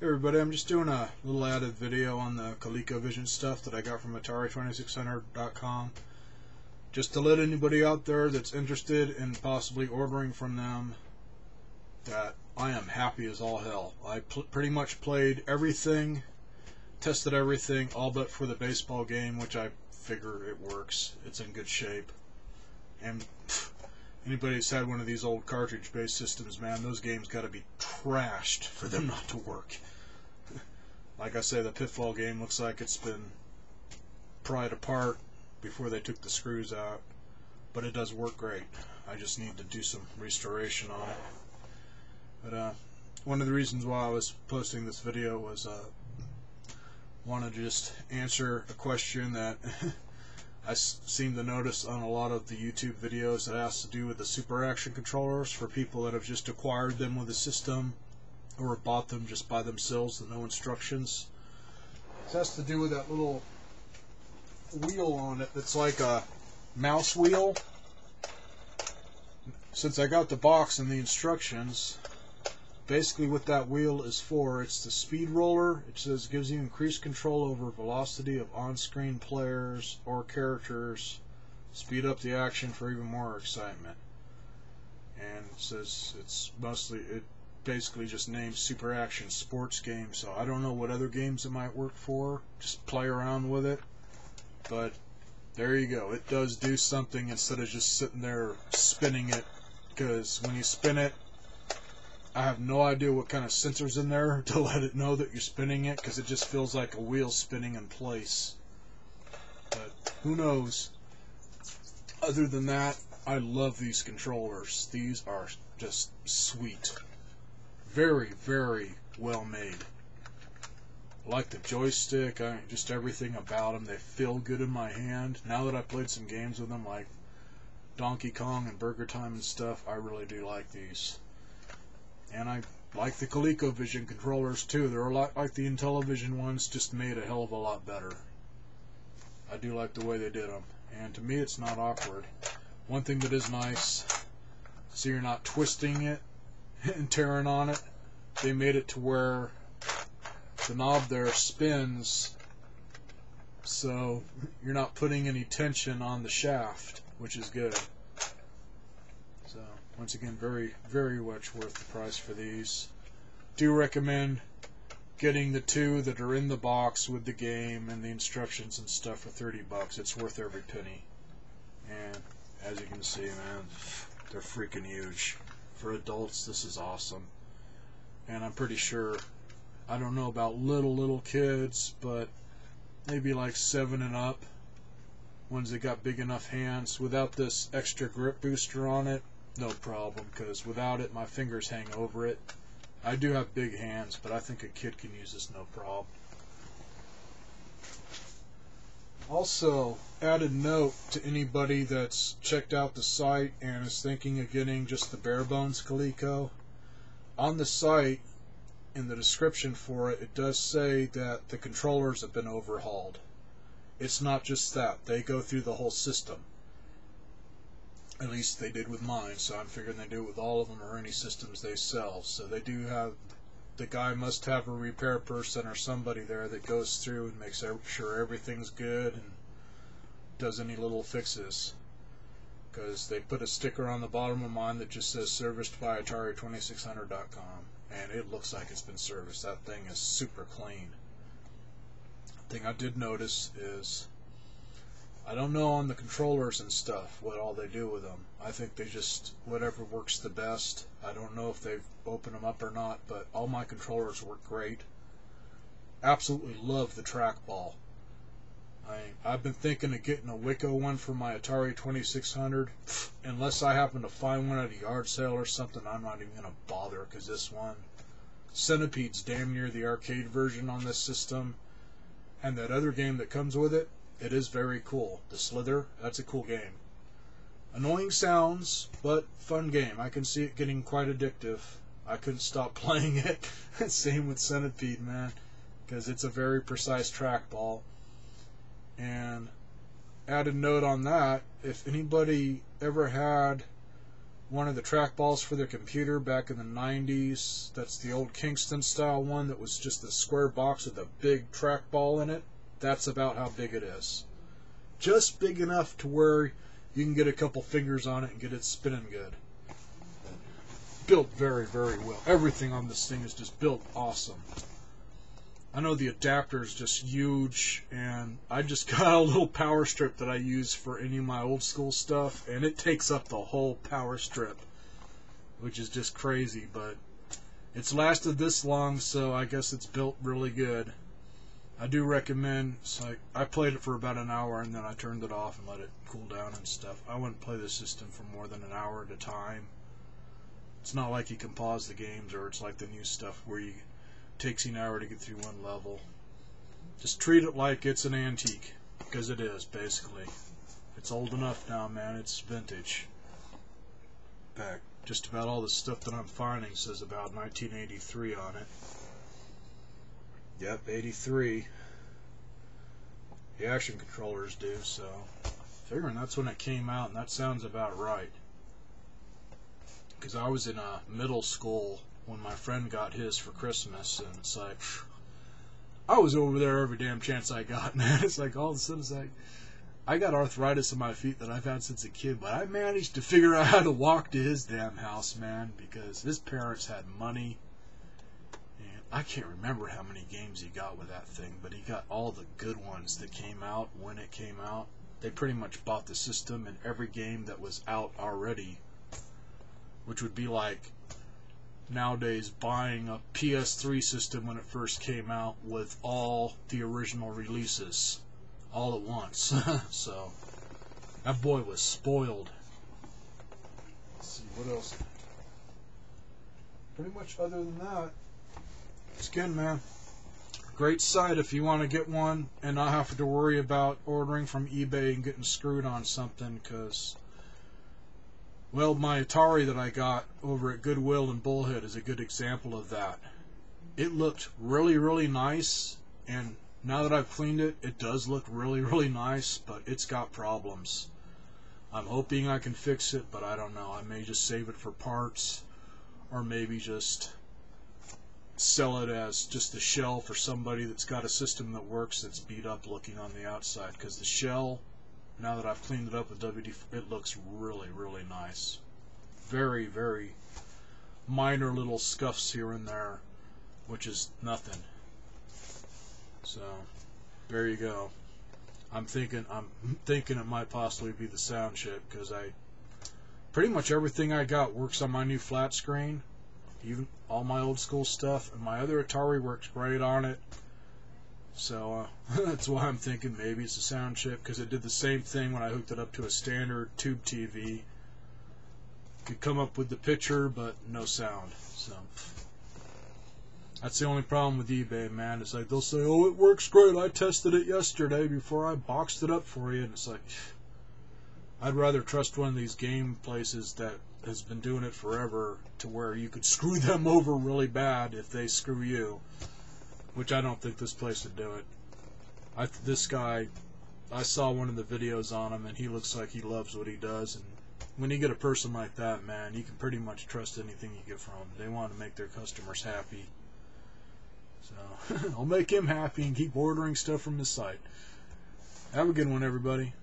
Hey everybody, I'm just doing a little added video on the ColecoVision stuff that I got from Atari2600.com, just to let anybody out there that's interested in possibly ordering from them that I am happy as all hell. I pretty much played everything, tested everything, all but for the baseball game, which I figure it works. It's in good shape. And anybody that's had one of these old cartridge-based systems, man, those games got to be trashed for them not to work. Like I say, the Pitfall game looks like it's been pried apart before they took the screws out, but it does work great. I just need to do some restoration on it. But one of the reasons why I was posting this video was wanted to just answer a question that I seem to notice on a lot of the YouTube videos that has to do with the Super Action controllers for people that have just acquired them with a system or bought them just by themselves with no instructions. It has to do with that little wheel on it that's like a mouse wheel. Since I got the box and the instructions, basically what that wheel is for, it's the speed roller. It says gives you increased control over velocity of on-screen players or characters, speed up the action for even more excitement. And it says it's mostly, it basically just names Super Action sports games, so I don't know what other games it might work for. Just play around with it. But there you go, it does do something instead of just sitting there spinning it, because when you spin it, I have no idea what kind of sensor's in there to let it know that you're spinning it, because it just feels like a wheel spinning in place. But who knows? Other than that, I love these controllers. These are just sweet. Very, very well made. I like the joystick, just everything about them. They feel good in my hand. Now that I've played some games with them, like Donkey Kong and Burger Time and stuff, I really do like these. And I like the ColecoVision controllers too. They're a lot like the Intellivision ones, just made a hell of a lot better. I do like the way they did them. And to me, it's not awkward. One thing that is nice, so you're not twisting it and tearing on it. They made it to where the knob there spins, so you're not putting any tension on the shaft, which is good. So once again, very, very much worth the price for these. Do recommend getting the two that are in the box with the game and the instructions and stuff for $30. It's worth every penny. And as you can see, man, they're freaking huge. For adults, this is awesome. And I'm pretty sure, I don't know about little kids, but maybe like 7 and up, ones that got big enough hands, without this extra grip booster on it, no problem, because without it, my fingers hang over it. I do have big hands, but I think a kid can use this no problem. Also, added note to anybody that's checked out the site and is thinking of getting just the bare bones Coleco. On the site, in the description for it, it does say that the controllers have been overhauled. It's not just that. They go through the whole system. At least they did with mine, so I'm figuring they do it with all of them or any systems they sell. So they do have, the guy must have a repair person or somebody there that goes through and makes sure everything's good and does any little fixes. Because they put a sticker on the bottom of mine that just says serviced by Atari2600.com, and it looks like it's been serviced. That thing is super clean. The thing I did notice is, I don't know on the controllers and stuff what all they do with them. I think they just, whatever works the best. I don't know if they've opened them up or not, but all my controllers work great. Absolutely love the trackball. I've been thinking of getting a Wico one for my Atari 2600. Unless I happen to find one at a yard sale or something, I'm not even going to bother, because this one, Centipede's damn near the arcade version on this system. And that other game that comes with it, it is very cool. The Slither, that's a cool game. Annoying sounds, but fun game. I can see it getting quite addictive. I couldn't stop playing it. Same with Centipede, man, because it's a very precise trackball. And added note on that, if anybody ever had one of the trackballs for their computer back in the 90s. That's the old Kingston style one that was just a square box with a big trackball in it. That's about how big it is. Just big enough to where you can get a couple fingers on it and get it spinning good. Built very, very well. Everything on this thing is just built awesome. I know the adapter is just huge, and I just got a little power strip that I use for any of my old school stuff, and it takes up the whole power strip, which is just crazy, but it's lasted this long, so I guess it's built really good. I do recommend, so I played it for about an hour, and then I turned it off and let it cool down and stuff. I wouldn't play the system for more than an hour at a time. It's not like you can pause the games, or it's like the new stuff where it takes you an hour to get through one level. Just treat it like it's an antique, because it is, basically. It's old enough now, man. It's vintage. In fact, just about all the stuff that I'm finding says about 1983 on it. Yep, 83. The action controllers do, so figuring that's when it came out, and that sounds about right. Because I was in middle school when my friend got his for Christmas, and it's like, I was over there every damn chance I got, man. It's like all of a sudden it's like, I got arthritis in my feet that I've had since a kid, but I managed to figure out how to walk to his damn house, man, because his parents had money. And I can't remember how many games he got with that thing, but he got all the good ones that came out when it came out. They pretty much bought the system and every game that was out already, which would be like nowadays buying a PS3 system when it first came out with all the original releases all at once. So that boy was spoiled. Let's see what else. Pretty much other than that, skin, man. Great site if you want to get one and not have to worry about ordering from eBay and getting screwed on something, because, well, my Atari that I got over at Goodwill in Bullhead is a good example of that. It looked really, really nice, and now that I've cleaned it, it does look really, really nice, but it's got problems. I'm hoping I can fix it, but I don't know. I may just save it for parts, or maybe just sell it as just a shell for somebody that's got a system that works that's beat up looking on the outside, because the shell, now that I've cleaned it up with WD, it looks really, really nice. Very, very minor little scuffs here and there, which is nothing. So there you go. I'm thinking it might possibly be the sound chip, because pretty much everything I got works on my new flat screen, even all my old school stuff, and my other Atari works great on it. So that's why I'm thinking maybe it's a sound chip, because it did the same thing when I hooked it up to a standard tube TV. Could come up with the picture, but no sound. So that's the only problem with eBay, man. It's like they'll say, "Oh, it works great. I tested it yesterday before I boxed it up for you," and it's like, I'd rather trust one of these game places that has been doing it forever, to where you could screw them over really bad if they screw you. Which I don't think this place would do it. This guy, I saw one of the videos on him, and he looks like he loves what he does. And when you get a person like that, man, you can pretty much trust anything you get from them. They want to make their customers happy. So I'll make him happy and keep ordering stuff from his site. Have a good one, everybody.